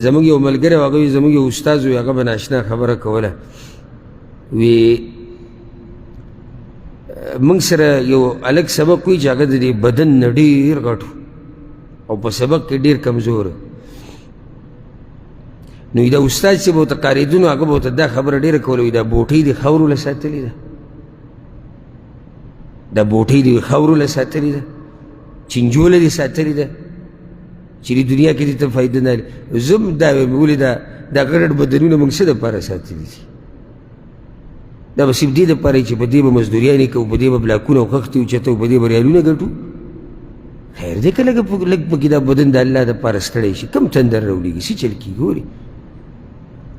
زموږ یو ملګری و، هغه وي زموږ یو استاد و، هغه به ناشنا خبره کوله. وی موږ سره یو الګ سبق وي چې هغه د دې بدن نه ډېر غټ او په سبق کې ډېر کمزور. نو دا استاد چې به ورته قارېدو نو هغه به ورته دا خبره ډېره کوله، وي دا بوټۍ دې خاورو له ساتلې ده، دا بوټۍ دې خاورو له ساتلې ده، چنجوله دې ساتلې ده چې د دنیا کې دې ته فایده نه لري. زم دا وایم ولې دا غټ بدنونه موږ څه دپاره ساتلي دي؟ دا به صرف دې دپاره چې په دې به مزدوریانې کوو، په دې به بلاکونه او خښتې اوچتو، په دې به ریالونه ګټو. خیر دی که لږ پکې دا بدن د الله دپاره ستړی شي، کم تندر راوړېږي، څه چل کېږي. ګورې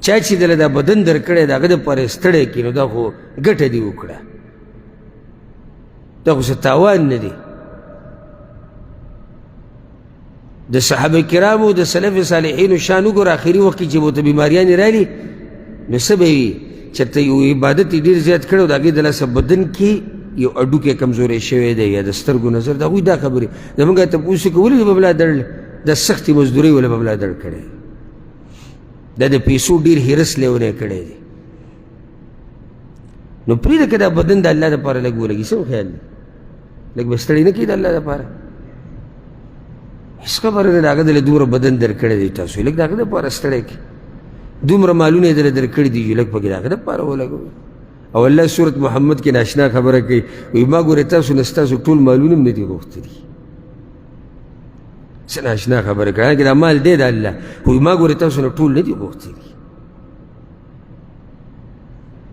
چا چې دله دا بدن درکړی د هغه دپاره ستړی کړي نو دا خو ګټه دې وکړه، دا خو څه تاوان نه دی. د صحابه کرامو د سلف صالحینو شان وګوره، آخري وخت کې چې ورته بیماریانې رالي نو څه به وي؟ چېرته یو عبادت یې ډېر زیات کړی او د هغې د لاسه بدن کې یو اډوکی کمزوری شوی دی یا د سترګو نظر، د هغوی دا خبرې زمونږ تپوس وکړه ولې به ملا دړ د سختې مزدورۍ ولې به ملا دړ کړی، دا د پیسو ډېر حرص لیونی کړی دی. نو پرېږده که دا بدن د الله دپاره لږ ولګي، څه خیال دی؟ لږ به ستړی نه کړي د الله دپاره؟ هېڅ خبره نه ده، هغه دله دومره بدن درکړی دی، تاسو یې لږ د هغه دپاره ستړی کړي. دومره مالونه یې دله درکړي دي چې لږ پکې د هغه دپاره ولګوئ. او الله سورت محمد کې ناشنا خبره کوي، وایي ما ګورې تاسو نه ستاسو ټول مالونه هم نه دي غوښتلي. څه ناشنا خبره کوي، حالانکې دا مال دی د الله، خو ما ګورې تاسو نه ټول نه دي غوښتلي.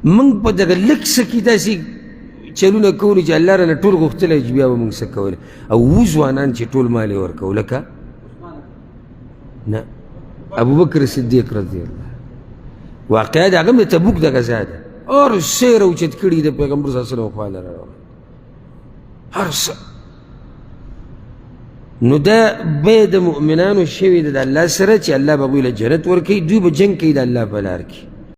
موږ په دغه لږ څه کې داسې چلونه کوو چې الله رانه ټول غوښتلی چې بیا به موږ څه کولی. او و ځوانان چې ټول مال یې ورکوو، لکه نه ابوبکر صدیق رضی الله، واقعه د هغه هم د تبوک د غزا ده، هر څه یې راوچت کړي د پیغمبر صلی الله علیه وسلم خواله راوړل، هر څه. نو دا بیه د مؤمنانو شوې ده د الله سره چې الله به هغوی له جنت ورکوي، دوی به جنګ کوي د الله په لار کې.